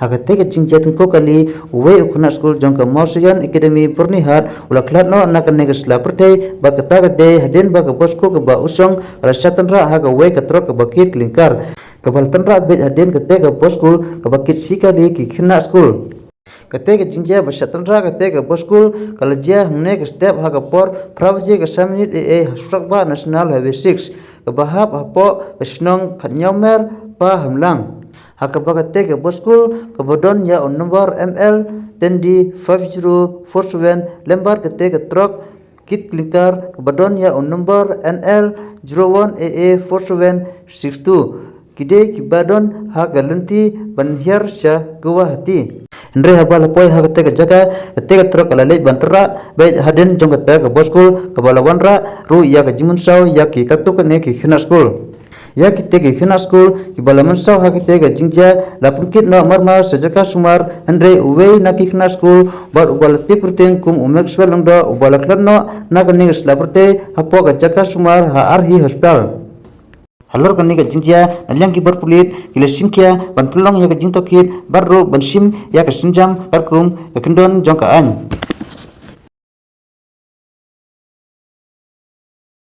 Hakate ke jingja tungko kali uwe ukuna school jongka Mausian Academy Purnihat ulaklat no nakane ke selaperte ba kata gede hadin ba ke bosko ke ba usong kala satanra ha ke we katro ke bakit lingkar kabal tanra bet hadin kate ke bosko ke bakit sikali ki khina school kate ke jingja ba satanra kate ke bosko kala jia humne ke step ha ke por pravje ke samnit hasrakba national highway 6 ke bahap hapo ke snong khanyomer pa hamlang Hakabagate ke boskul kabodon ya on number ML tendi 5047 lembar kete ke truk kit klinkar kabodon ya on number NL 01AA4762 kide kibadon hagalenti banhiar sya Guwahati Andre habal poi hakate ke jaga kete ke truk alalej bantara be hadin jong kete ke boskul kabalawanra ru ya ke jimunsau ya ki katuk ne ki khina school ya kita ke khina school ki balaman saw ha kita ke jingja lapun kit no marmar sejaka sumar andre uwe na ki khina school bar ubal tipurteng kum umek swelong do ubal klanno na kani slaperte hapo ka jaka sumar ha arhi hospital halor kani ke jingja nalyang ki berpulit kila simkia ban pulong ya ke jingtokit barro ban sim ya ke sinjam karkum ke kendon jongkaan